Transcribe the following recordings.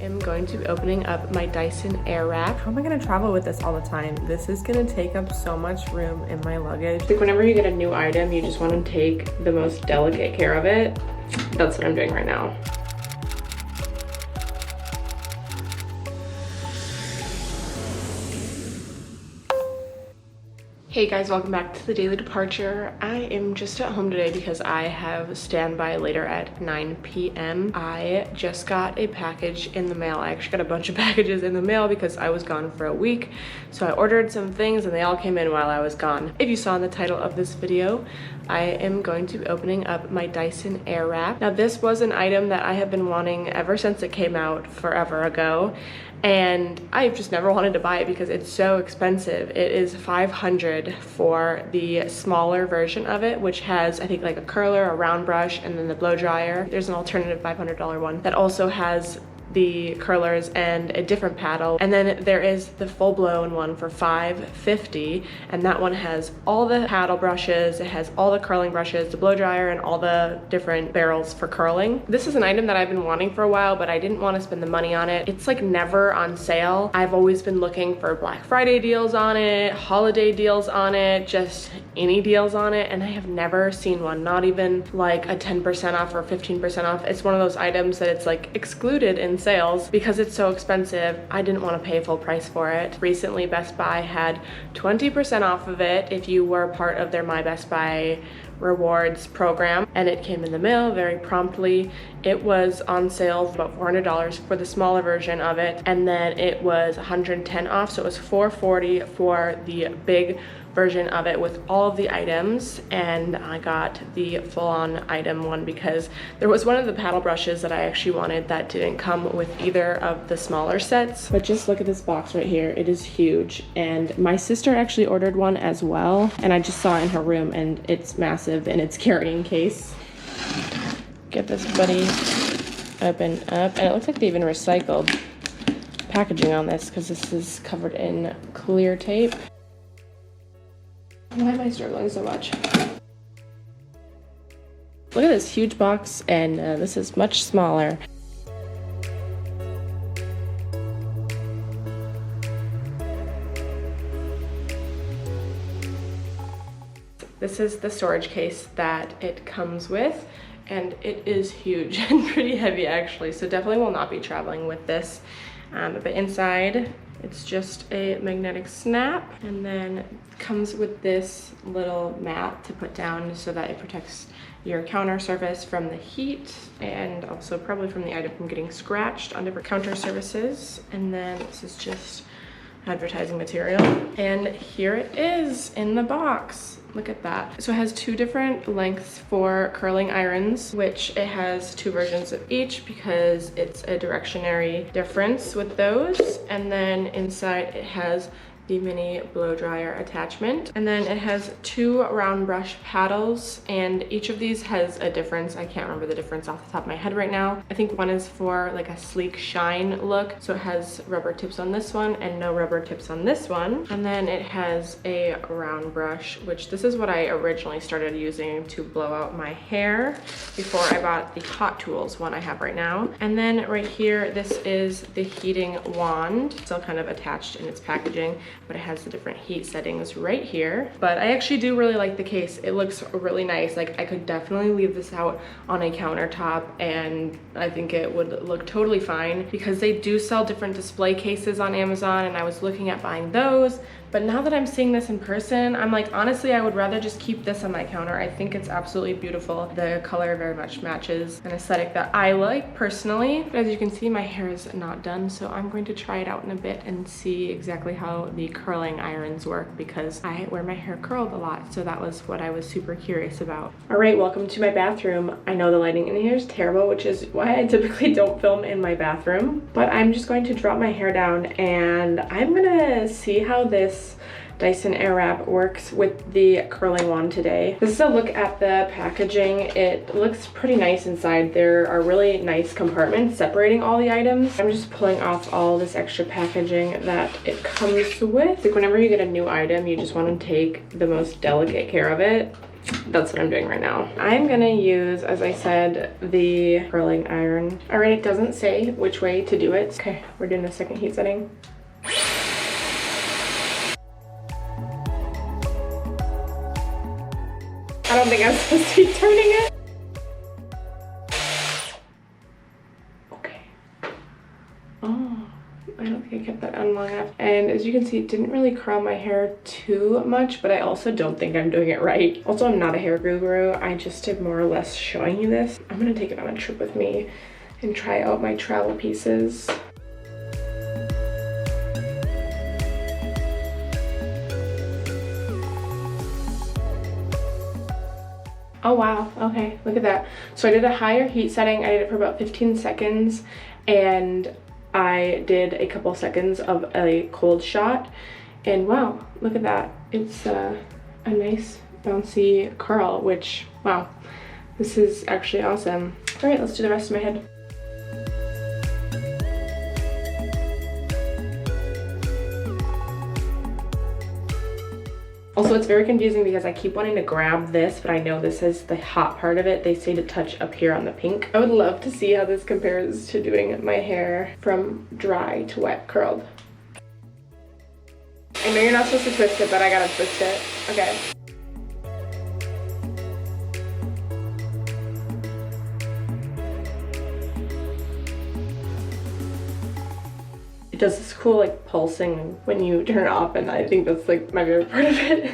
am going to be opening up my Dyson Airwrap. How am I gonna travel with this all the time? This is gonna take up so much room in my luggage. Like whenever you get a new item, you just wanna take the most delicate care of it. That's what I'm doing right now. Hey guys, welcome back to the daily departure. I am just at home today because I have standby later at 9 p.m. I just got a package in the mail. I actually got a bunch of packages in the mail because I was gone for a week. So I ordered some things and they all came in while I was gone. If you saw in the title of this video, I am going to be opening up my Dyson Airwrap. Now this was an item that I have been wanting ever since it came out forever ago. And I've just never wanted to buy it because it's so expensive. It is $500 for the smaller version of it, which has, I think, like a curler, a round brush, and then the blow dryer. There's an alternative $500 one that also has the curlers and a different paddle, and then there is the full-blown one for $550, and that one has all the paddle brushes, it has all the curling brushes, the blow dryer, and all the different barrels for curling. This is an item that I've been wanting for a while, but I didn't want to spend the money on it. It's like never on sale. I've always been looking for Black Friday deals on it, holiday deals on it, just any deals on it, and I have never seen one, not even like a 10% off or 15% off. It's one of those items that it's like excluded in sales because it's so expensive. I didn't want to pay full price for it. Recently, Best Buy had 20% off of it if you were part of their My Best Buy rewards program, and it came in the mail very promptly. It was on sale for about $400 for the smaller version of it, and then it was $110 off, so it was $440 for the big version of it with all of the items. And I got the full-on item one because there was one of the paddle brushes that I actually wanted that didn't come with either of the smaller sets. But just look at this box right here. It is huge, and my sister actually ordered one as well, and I just saw it in her room, and it's massive in its carrying case. Get this buddy open up, and it looks like they even recycled packaging on this because this is covered in clear tape. Why am I struggling so much? Look at this huge box, and this is much smaller. This is the storage case that it comes with, and it is huge and pretty heavy actually, so definitely will not be traveling with this. But inside, it's just a magnetic snap, and then it comes with this little mat to put down so that it protects your counter surface from the heat and also probably from the item from getting scratched on different counter surfaces. And then this is just advertising material, and here it is in the box. Look at that. So it has two different lengths for curling irons, which it has two versions of each because it's a directionary difference with those. And then inside it has the mini blow dryer attachment, and then it has two round brush paddles, and each of these has a difference. I can't remember the difference off the top of my head right now. I think one is for like a sleek shine look, so it has rubber tips on this one and no rubber tips on this one. And then it has a round brush, which this is what I originally started using to blow out my hair before I bought the Hot Tools one I have right now. And then right here, this is the heating wand, still kind of attached in its packaging, but it has the different heat settings right here. But I actually do really like the case. It looks really nice. Like I could definitely leave this out on a countertop, and I think it would look totally fine because they do sell different display cases on Amazon, and I was looking at buying those. But now that I'm seeing this in person, I'm like, honestly, I would rather just keep this on my counter. I think it's absolutely beautiful. The color very much matches an aesthetic that I like personally. But as you can see, my hair is not done, so I'm going to try it out in a bit and see exactly how the curling irons work because I wear my hair curled a lot, so that was what I was super curious about. All right, welcome to my bathroom. I know the lighting in here is terrible, which is why I typically don't film in my bathroom, but I'm just going to drop my hair down and I'm gonna see how this Dyson Airwrap works with the curling wand today. This is a look at the packaging. It looks pretty nice inside. There are really nice compartments separating all the items. I'm just pulling off all this extra packaging that it comes with. Like whenever you get a new item, you just want to take the most delicate care of it. That's what I'm doing right now. I'm gonna use, as I said, the curling iron. All right, it doesn't say which way to do it. Okay, we're doing the second heat setting. I don't think I'm supposed to be turning it. Okay. Oh, I don't think I kept that on long enough. And as you can see, it didn't really curl my hair too much, but I also don't think I'm doing it right. Also, I'm not a hair guru. I just am more or less showing you this. I'm gonna take it on a trip with me and try out my travel pieces. Oh wow, okay, look at that. So I did a higher heat setting. I did it for about 15 seconds and I did a couple seconds of a cold shot. And wow, look at that. It's a nice bouncy curl, which, wow, this is actually awesome. All right, let's do the rest of my head. Also, it's very confusing because I keep wanting to grab this, but I know this is the hot part of it. They say to touch up here on the pink. I would love to see how this compares to doing my hair from dry to wet curled. I know you're not supposed to twist it, but I gotta twist it. Okay. It does this cool like pulsing when you turn it off, and I think that's like my favorite part of it.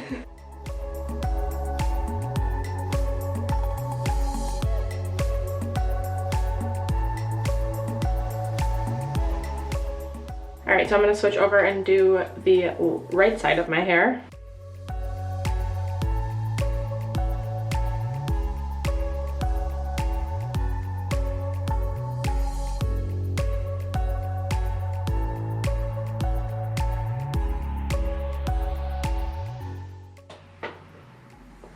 All right, so I'm gonna switch over and do the right side of my hair.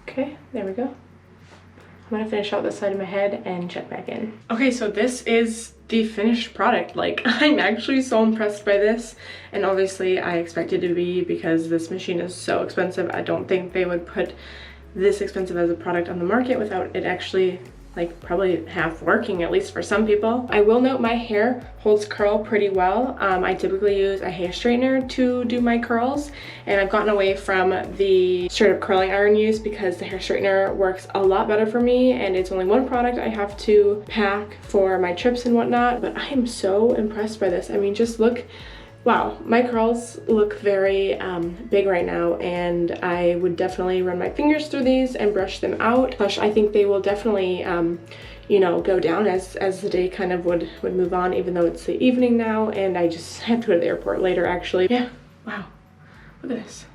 Okay, there we go. I'm gonna finish out this side of my head and check back in. Okay, so this is the finished product. Like, I'm actually so impressed by this, and obviously I expected to be because this machine is so expensive. I don't think they would put this expensive as a product on the market without it actually like probably half working, at least for some people. I will note my hair holds curl pretty well. I typically use a hair straightener to do my curls, and I've gotten away from the straight up curling iron use because the hair straightener works a lot better for me, and it's only one product I have to pack for my trips and whatnot. But I am so impressed by this. I mean, just look. Wow, my curls look very big right now, and I would definitely run my fingers through these and brush them out. Plus, I think they will definitely, you know, go down as the day kind of would move on, even though it's the evening now, and I just have to go to the airport later, actually. Yeah, wow, look at this.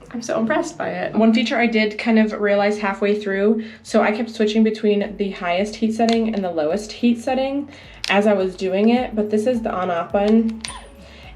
I'm so impressed by it. One feature I did kind of realize halfway through, so I kept switching between the highest heat setting and the lowest heat setting as I was doing it, but this is the on-off button.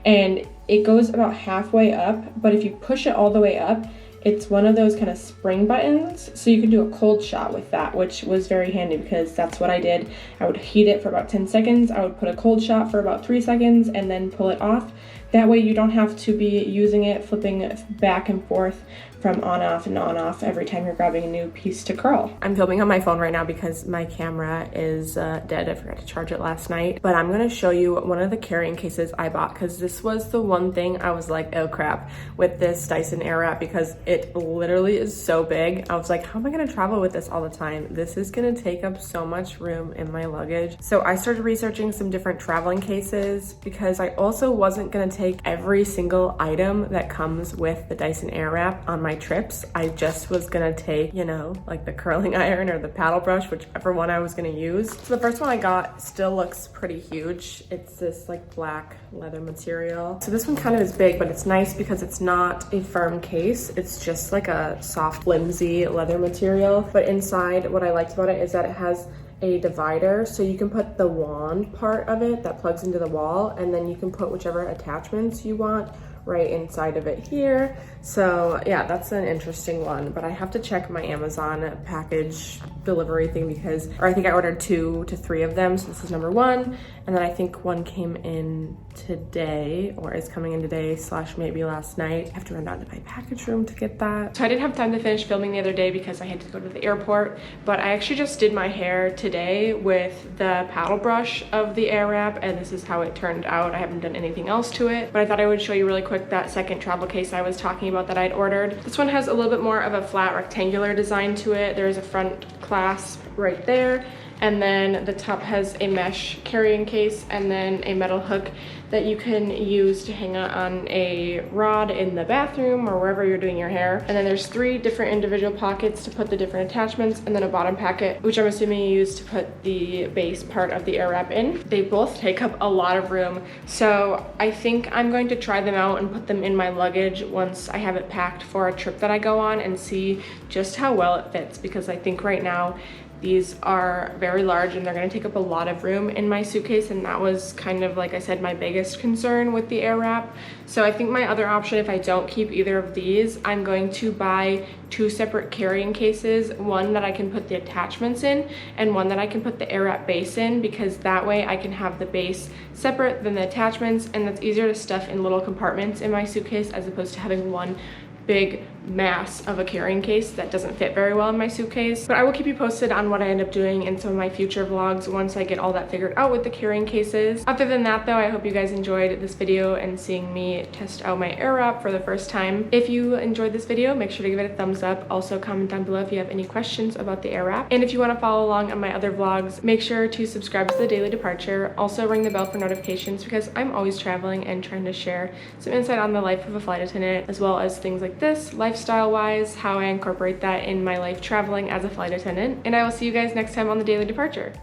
And it goes about halfway up, but if you push it all the way up, it's one of those kind of spring buttons. So you can do a cold shot with that, which was very handy because that's what I did. I would heat it for about 10 seconds. I would put a cold shot for about 3 seconds and then pull it off. That way you don't have to be using it, flipping back and forth from on off and on off every time you're grabbing a new piece to curl. I'm filming on my phone right now because my camera is dead. I forgot to charge it last night, but I'm gonna show you one of the carrying cases I bought because this was the one thing I was like, oh crap, with this Dyson Airwrap, because it literally is so big. I was like, how am I gonna travel with this all the time? This is gonna take up so much room in my luggage. So I started researching some different traveling cases because I also wasn't gonna take every single item that comes with the Dyson Airwrap on my trips. I just was gonna take, you know, like the curling iron or the paddle brush, whichever one I was gonna use. So the first one I got still looks pretty huge. It's this like black leather material. So this one kind of is big, but it's nice because it's not a firm case. It's just like a soft, flimsy leather material. But inside, what I liked about it is that it has a divider, so you can put the wand part of it that plugs into the wall, and then you can put whichever attachments you want right inside of it here. So yeah, that's an interesting one, but I have to check my Amazon package delivery thing because, or I think I ordered 2 to 3 of them. So this is number 1. And then I think one came in today, or is coming in today / maybe last night. I have to run down to my package room to get that. So I didn't have time to finish filming the other day because I had to go to the airport, but I actually just did my hair today with the paddle brush of the Airwrap, and this is how it turned out. I haven't done anything else to it, but I thought I would show you really quick that second travel case I was talking about that I'd ordered. This one has a little bit more of a flat rectangular design to it. There is a front clasp right there, and then the top has a mesh carrying case and then a metal hook that you can use to hang on a rod in the bathroom or wherever you're doing your hair. And then there's 3 different individual pockets to put the different attachments, and then a bottom pocket, which I'm assuming you use to put the base part of the Airwrap in. They both take up a lot of room, so I think I'm going to try them out and put them in my luggage once I have it packed for a trip that I go on and see just how well it fits, because I think right now these are very large and they're going to take up a lot of room in my suitcase, and that was kind of, like I said, my biggest concern with the Airwrap. So I think my other option, if I don't keep either of these, I'm going to buy 2 separate carrying cases, one that I can put the attachments in and one that I can put the Airwrap base in, because that way I can have the base separate than the attachments, and that's easier to stuff in little compartments in my suitcase as opposed to having one big mass of a carrying case that doesn't fit very well in my suitcase. But I will keep you posted on what I end up doing in some of my future vlogs once I get all that figured out with the carrying cases. Other than that though, I hope you guys enjoyed this video and seeing me test out my Airwrap for the first time. If you enjoyed this video, make sure to give it a thumbs up. Also comment down below if you have any questions about the Airwrap. And if you want to follow along on my other vlogs, make sure to subscribe to the Daily Departure. Also ring the bell for notifications, because I'm always traveling and trying to share some insight on the life of a flight attendant, as well as things like this, lifestyle wise, how I incorporate that in my life traveling as a flight attendant. And I will see you guys next time on the Daily Departure.